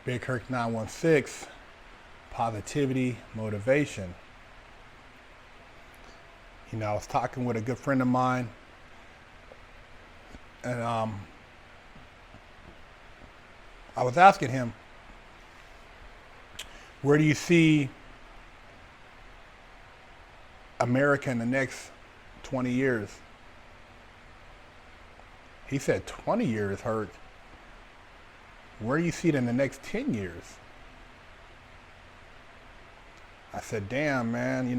Big Kirk 916, positivity, motivation. I was talking with a good friend of mine, and I was asking him, where do you see America in the next 20 years? He said, 20 years, Hurt. Where do you see it in the next 10 years? I said, damn, man,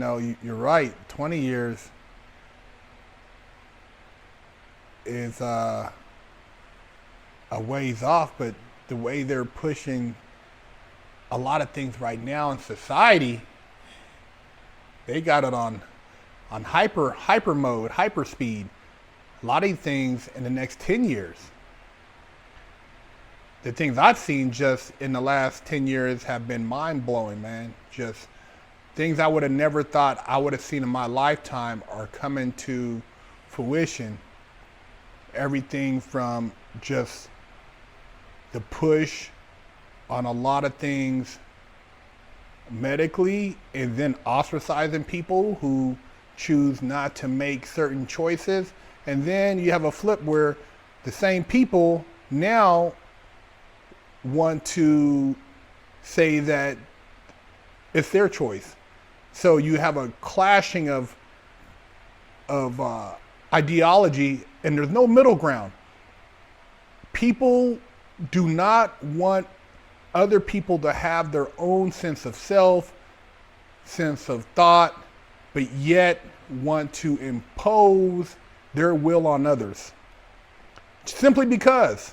you're right. 20 years is a ways off, but the way they're pushing a lot of things right now in society, they got it on hyper mode, hyper speed. A lot of things in the next 10 years. The things I've seen just in the last 10 years have been mind blowing, man. Just things I would have never thought I would have seen in my lifetime are coming to fruition. Everything from just the push on a lot of things medically, and then ostracizing people who choose not to make certain choices. And then you have a flip where the same people now want to say that it's their choice. So you have a clashing of ideology, and there's no middle ground. People do not want other people to have their own sense of self, sense of thought, but yet want to impose their will on others. Simply because.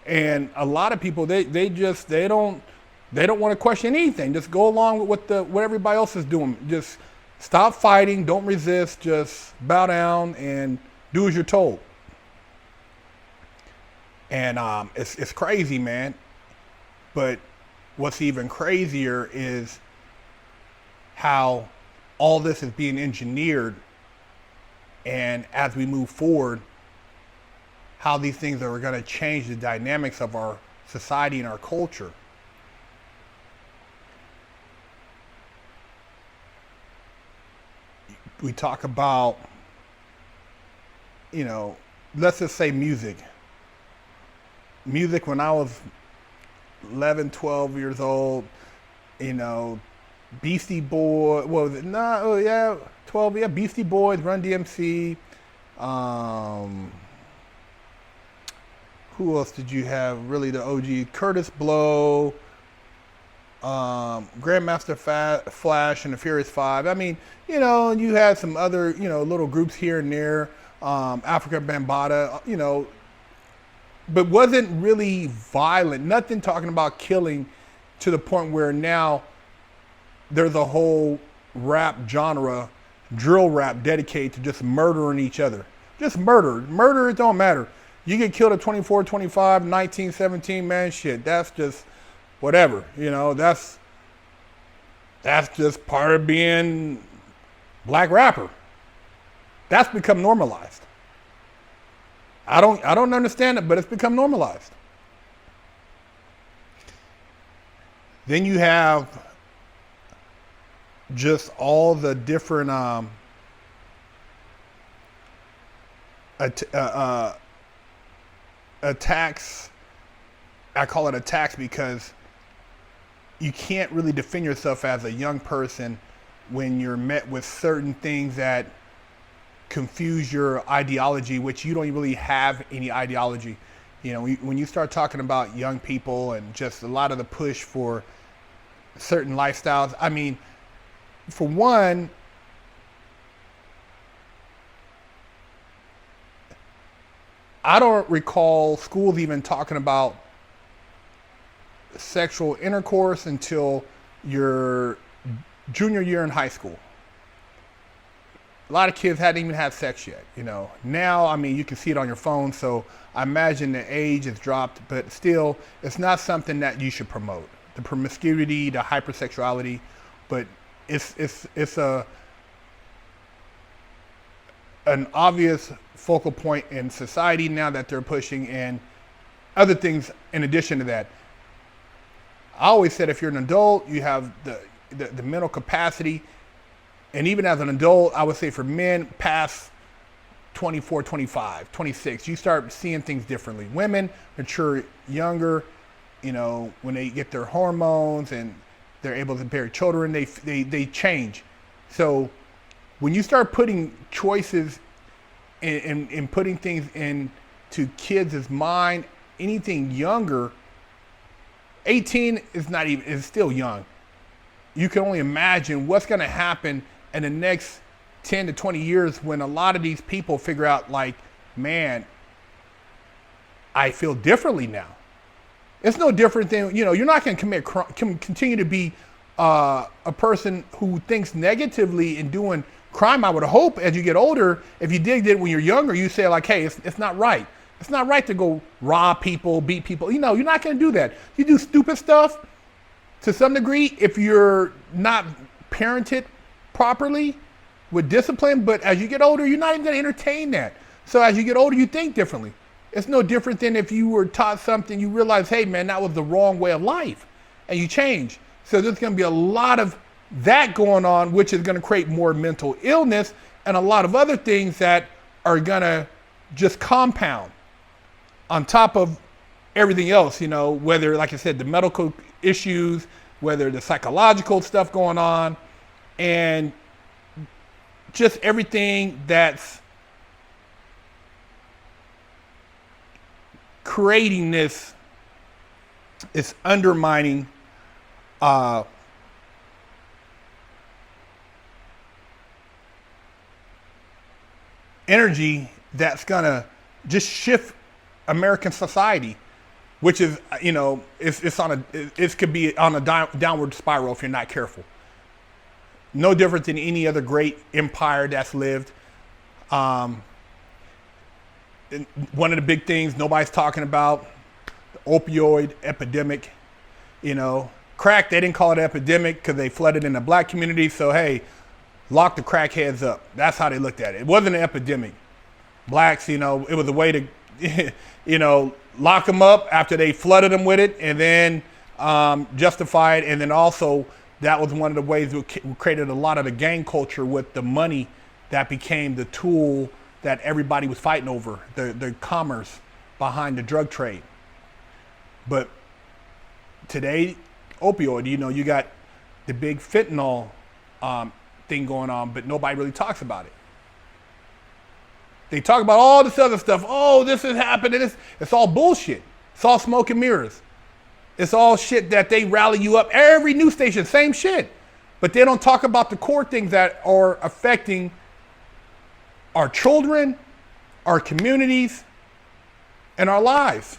And a lot of people, they don't want to question anything. Just go along with what everybody else is doing. Just stop fighting, don't resist, just bow down and do as you're told. And it's crazy, man. But what's even crazier is how all this is being engineered, and as we move forward, how these things are going to change the dynamics of our society and our culture. We talk about, let's just say music. Music when I was 11, 12 years old, Beastie Boys, 12, Beastie Boys, Run DMC, who else did you have? Really, the OG, Curtis Blow, Grandmaster Flash, and the Furious Five. I mean, you had some other, little groups here and there, Africa Bambaataa, but wasn't really violent. Nothing talking about killing to the point where now there's a whole rap genre, drill rap, dedicated to just murdering each other. Just murder. Murder, it don't matter. You get killed at 24, 25, 19, 17, man, shit. That's just whatever. That's just part of being black rapper. That's become normalized. I don't understand it, but it's become normalized. Then you have just all the different attacks. I call it attacks because you can't really defend yourself as a young person when you're met with certain things that confuse your ideology, which you don't really have any ideology. When you start talking about young people and just a lot of the push for certain lifestyles, I mean, for one, I don't recall schools even talking about sexual intercourse until your junior year in high school. A lot of kids hadn't even had sex yet, Now, I mean, you can see it on your phone, so I imagine the age has dropped, but still, it's not something that you should promote. The promiscuity, the hypersexuality, but it's an obvious focal point in society now that they're pushing, and other things in addition to that. I always said if you're an adult, you have the mental capacity. And even as an adult, I would say for men past 24, 25, 26, you start seeing things differently. Women mature younger, when they get their hormones and they're able to bear children, they change. So when you start putting choices and putting things into kids' mind, anything younger, 18 is still young. You can only imagine what's going to happen in the next 10 to 20 years when a lot of these people figure out, like, man, I feel differently now. It's no different than, you're not going to commit crime, continue to be a person who thinks negatively and doing crime. I would hope as you get older, if you did it when you're younger, you say like, hey, it's not right. It's not right to go rob people, beat people. You're not going to do that. You do stupid stuff to some degree if you're not parented properly with discipline. But as you get older, you're not even going to entertain that. So as you get older, you think differently. It's no different than if you were taught something, you realize, hey, man, that was the wrong way of life, and you change. So there's going to be a lot of that going on, which is going to create more mental illness and a lot of other things that are going to just compound on top of everything else, whether, like I said, the medical issues, whether the psychological stuff going on, and just everything that's creating this is undermining energy that's gonna just shift American society, which is, it could be on a downward spiral if you're not careful. No different than any other great empire that's lived. One of the big things nobody's talking about, the opioid epidemic. Crack, they didn't call it epidemic because they flooded in the black community. So, hey, lock the crackheads up. That's how they looked at it. It wasn't an epidemic. Blacks, it was a way to, lock them up after they flooded them with it, and then justify it. And then also, that was one of the ways we created a lot of the gang culture with the money that became the tool that everybody was fighting over, the commerce behind the drug trade. But today, opioid, you got the big fentanyl thing going on, but nobody really talks about it. They talk about all this other stuff. Oh, this is happening. It's all bullshit. It's all smoke and mirrors. It's all shit that they rally you up. Every news station, same shit. But they don't talk about the core things that are affecting our children, our communities, and our lives.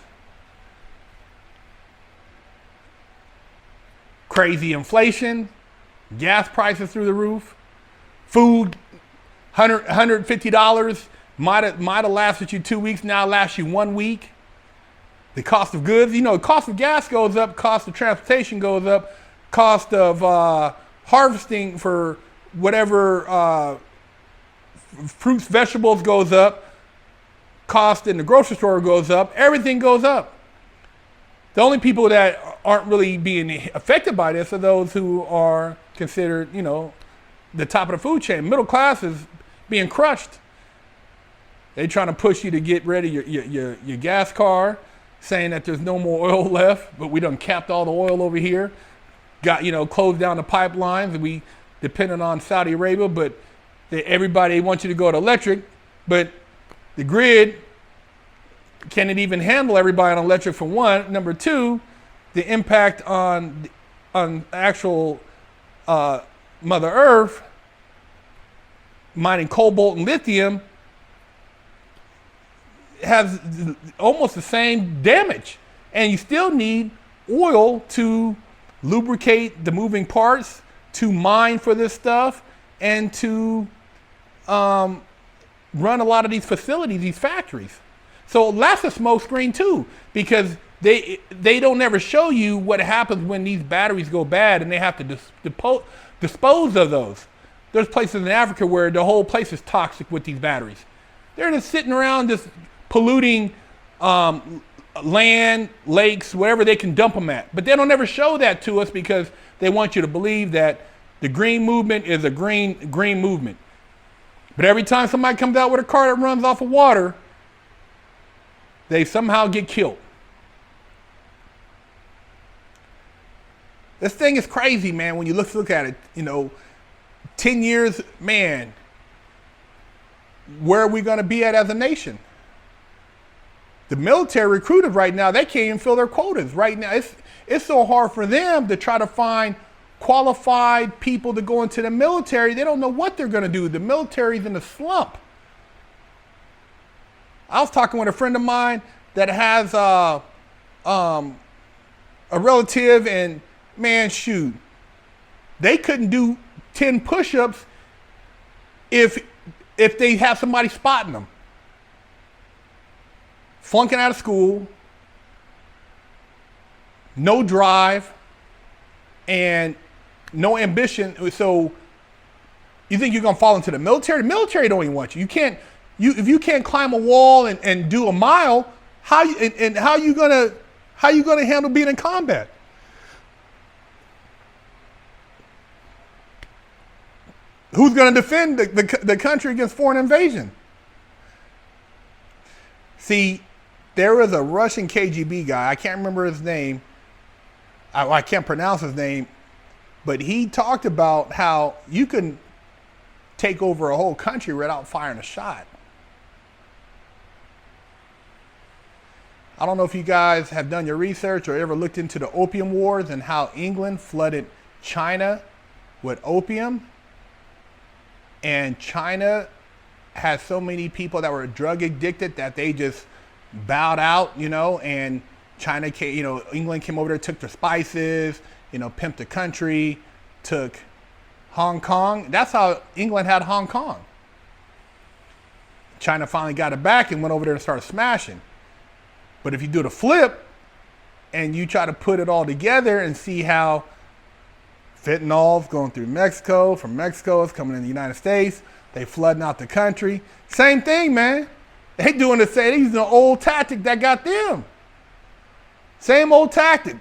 Crazy inflation, gas prices through the roof, food, $150 might have lasted you 2 weeks, now lasts you 1 week. The cost of goods, the cost of gas goes up, cost of transportation goes up, cost of harvesting for whatever fruits, vegetables goes up, cost in the grocery store goes up, everything goes up. The only people that aren't really being affected by this are those who are considered, the top of the food chain. Middle class is being crushed. They're trying to push you to get rid of your gas car, saying that there's no more oil left, but we done capped all the oil over here. Got, closed down the pipelines, and we dependent on Saudi Arabia, but everybody wants you to go to electric, but the grid can't even handle everybody on electric, for one. Number two, the impact on actual Mother Earth, mining cobalt and lithium, has almost the same damage. And you still need oil to lubricate the moving parts, to mine for this stuff, and to run a lot of these facilities, these factories. So that's a smoke screen too, because they don't ever show you what happens when these batteries go bad and they have to dispose of those. There's places in Africa where the whole place is toxic with these batteries. They're just sitting around just polluting land, lakes, wherever they can dump them at. But they don't ever show that to us because they want you to believe that the green movement is a green movement. But every time somebody comes out with a car that runs off of water, they somehow get killed. This thing is crazy, man, when you look at it. 10 years, man, where are we going to be at as a nation? The military recruiters right now, they can't even fill their quotas. Right now, it's so hard for them to try to find qualified people to go into the military. They don't know what they're going to do. The military's in a slump. I was talking with a friend of mine that has a relative, and man, shoot, they couldn't do 10 push-ups if they have somebody spotting them. Flunking out of school, no drive, and no ambition. So you think you're gonna fall into the military? The military don't even want you. If you can't climb a wall and do a mile, how you gonna handle being in combat? Who's gonna defend the country against foreign invasion? See, there was a Russian KGB guy, I can't remember his name, I can't pronounce his name, but he talked about how you can take over a whole country without firing a shot. I don't know if you guys have done your research or ever looked into the Opium Wars and how England flooded China with opium. And China had so many people that were drug addicted that they just bowed out, and China came, England came over there, took their spices, pimped the country, took Hong Kong. That's how England had Hong Kong. China finally got it back and went over there and started smashing. But if you do the flip and you try to put it all together and see how fentanyl's going through Mexico, from Mexico it's coming in the United States, they flooding out the country. Same thing, man. They doing the same, they using the old tactic that got them. Same old tactic.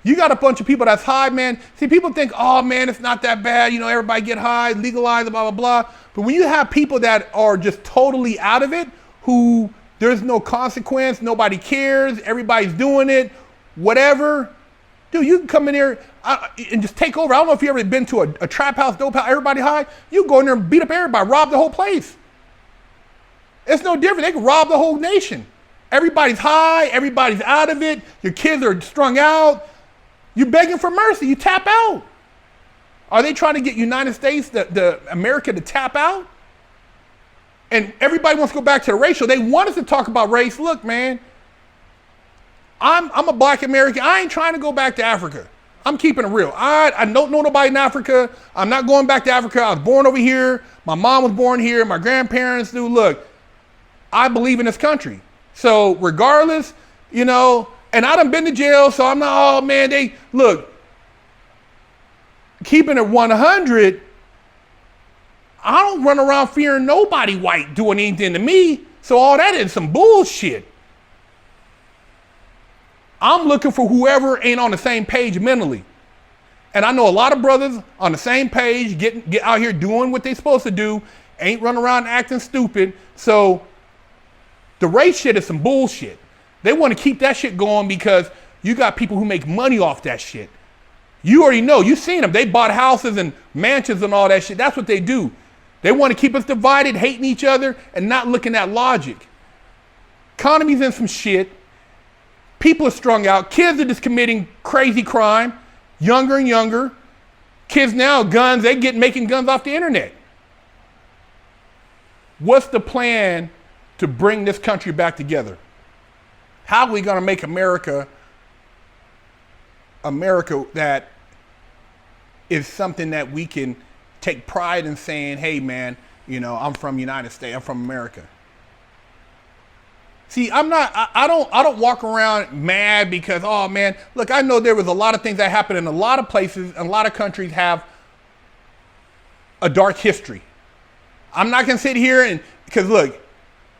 You got a bunch of people that's high, man. See, people think, oh man, it's not that bad. everybody get high, legalize, blah, blah, blah. But when you have people that are just totally out of it, who there's no consequence, nobody cares, everybody's doing it, whatever. Dude, you can come in here and just take over. I don't know if you ever been to a trap house, dope house, everybody high. You go in there and beat up everybody, rob the whole place. It's no different. They can rob the whole nation. Everybody's high, everybody's out of it. Your kids are strung out. You're begging for mercy. You tap out. Are they trying to get United States, the America, to tap out? And everybody wants to go back to the racial. They want us to talk about race. Look, man, I'm a black American. I ain't trying to go back to Africa. I'm keeping it real. I don't know nobody in Africa. I'm not going back to Africa. I was born over here. My mom was born here. My grandparents do. Look, I believe in this country. So regardless, and I done been to jail, so I'm not, oh man, keeping it 100, I don't run around fearing nobody white doing anything to me. So all that is some bullshit. I'm looking for whoever ain't on the same page mentally. And I know a lot of brothers on the same page, get out here doing what they supposed to do, ain't running around acting stupid. So the race shit is some bullshit. They want to keep that shit going because you got people who make money off that shit. You already know, you've seen them. They bought houses and mansions and all that shit. That's what they do. They want to keep us divided, hating each other, and not looking at logic. Economy's in some shit. People are strung out. Kids are just committing crazy crime, younger and younger. Kids now, guns, making guns off the internet. What's the plan to bring this country back together? How are we going to make America that is something that we can take pride in saying, hey man, I'm from United States, I'm from America. See, I don't walk around mad because, oh man, look, I know there was a lot of things that happened in a lot of places, and a lot of countries have a dark history. I'm not gonna sit here because look,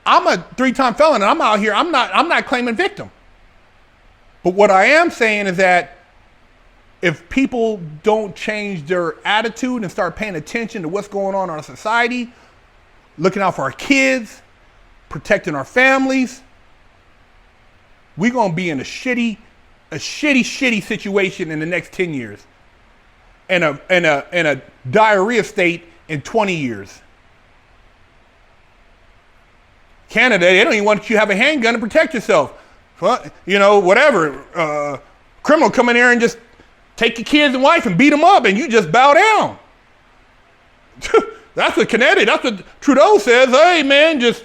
I'm a 3-time felon and I'm out here. I'm not claiming victim. But what I am saying is that if people don't change their attitude and start paying attention to what's going on in our society, looking out for our kids, protecting our families, we're going to be in a shitty situation in the next 10 years and a diarrhea state in 20 years. Canada, they don't even want you to have a handgun to protect yourself. Well, you know, whatever. Criminal come in here and just take your kids and wife and beat them up and you just bow down. That's what Connecticut, that's what Trudeau says. Hey man, just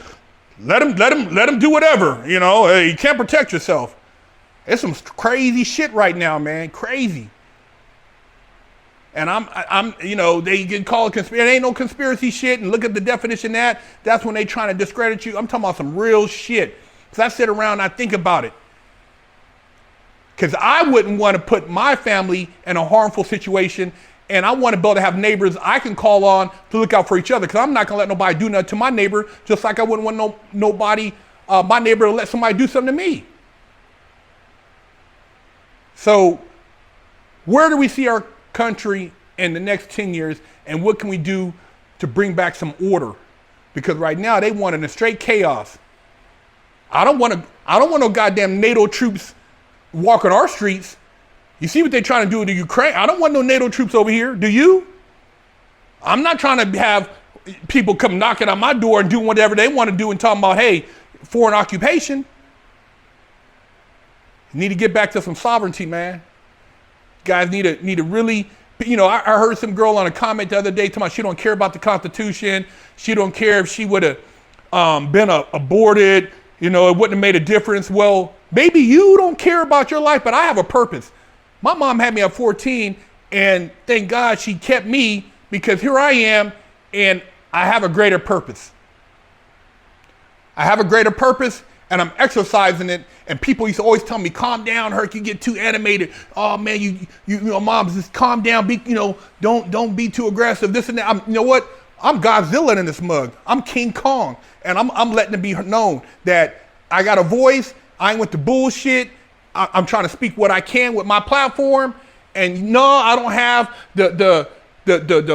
let them do whatever. You know, hey, you can't protect yourself. It's some crazy shit right now, man. Crazy. And I'm, you know, they get called conspiracy. It ain't no conspiracy shit. And look at the definition of that. That's when they trying to discredit you. I'm talking about some real shit. Because I sit around and I think about it. Because I wouldn't want to put my family in a harmful situation. And I want to be able to have neighbors I can call on to look out for each other. Because I'm not going to let nobody do nothing to my neighbor. Just like I wouldn't want nobody, my neighbor, to let somebody do something to me. So where do we see our country in the next 10 years, and what can we do to bring back some order? Because right now they want a straight chaos. I don't want no goddamn NATO troops walking our streets. You see what they're trying to do to Ukraine? I don't want no NATO troops over here. Do you? I'm not trying to have people come knocking on my door and doing whatever they want to do and talking about, hey, foreign occupation. You need to get back to some sovereignty, man. You guys need to really, you know, I heard some girl on a comment the other day talking about she don't care about the Constitution. She don't care if she would have been aborted. You know, it wouldn't have made a difference. Well, maybe you don't care about your life, but I have a purpose. My mom had me at 14, and thank God she kept me because here I am, and I have a greater purpose. I have a greater purpose, and I'm exercising it. And people used to always tell me, calm down, Herc, you get too animated. Oh man, you know, mom, just calm down. Be, you know, don't be too aggressive. This and that. You know what? I'm Godzilla in this mug. I'm King Kong, and I'm letting it be known that I got a voice. I ain't with the bullshit. I'm trying to speak what I can with my platform. And no, I don't have the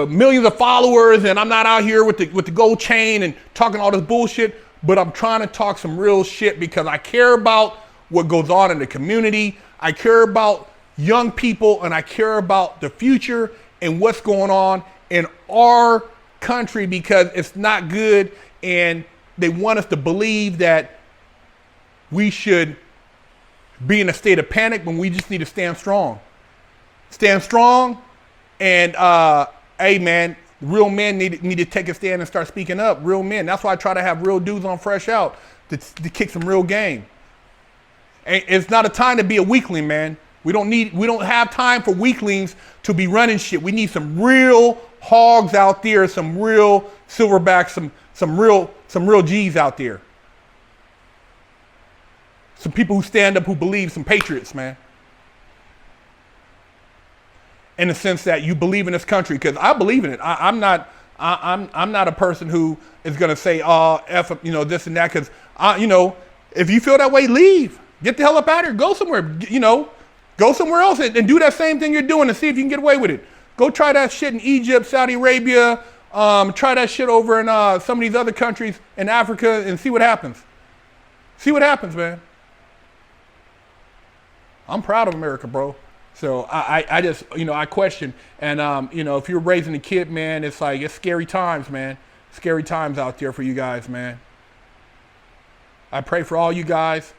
millions of followers, and I'm not out here with the gold chain and talking all this bullshit. But I'm trying to talk some real shit because I care about what goes on in the community. I care about young people, and I care about the future and what's going on in our country because it's not good. And they want us to believe that we should be in a state of panic when we just need to stand strong. Stand strong. And, hey, man, real men need to take a stand and start speaking up. Real men. That's why I try to have real dudes on Fresh Out to kick some real game. And it's not a time to be a weakling, man. We don't have time for weaklings to be running shit. We need some real hogs out there, some real silverbacks, some real G's out there. Some people who stand up, who believe, some patriots, man. In the sense that you believe in this country, because I believe in it. I'm not a person who is going to say, oh, F, you know, this and that, because, you know, if you feel that way, leave. Get the hell up out of here. Go somewhere, you know. Go somewhere else and do that same thing you're doing and see if you can get away with it. Go try that shit in Egypt, Saudi Arabia. Try that shit over in some of these other countries in Africa and see what happens. See what happens, man. I'm proud of America, bro. So I just, you know, I question. And, you know, if you're raising a kid, man, it's like, it's scary times, man. Scary times out there for you guys, man. I pray for all you guys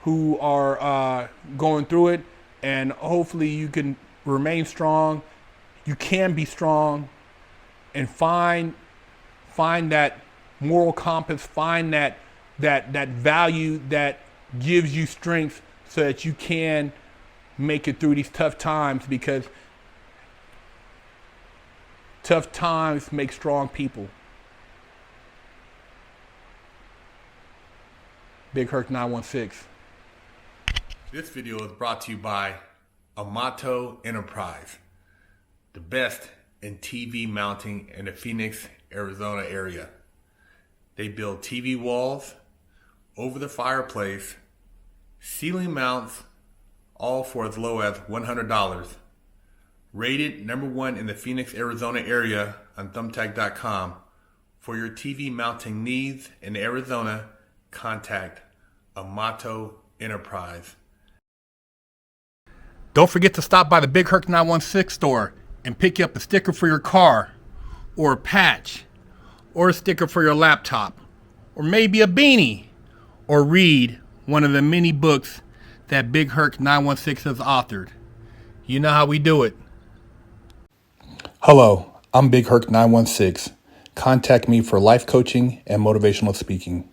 who are going through it. And hopefully you can remain strong. You can be strong. And find that moral compass. Find that value that gives you strength so that you can make it through these tough times, because tough times make strong people. Big Herc 916. This video is brought to you by Amato Enterprise, the best in TV mounting in the Phoenix, Arizona area. They build TV walls, over the fireplace, ceiling mounts, all for as low as $100. Rated #1 in the Phoenix, Arizona area on Thumbtack.com. For your TV mounting needs in Arizona, contact Amato Enterprise. Don't forget to stop by the Big Herc 916 store and pick up a sticker for your car, or a patch, or a sticker for your laptop, or maybe a beanie, or read one of the many books that Big Herc 916 has authored. You know how we do it. Hello, I'm Big Herc 916. Contact me for life coaching and motivational speaking.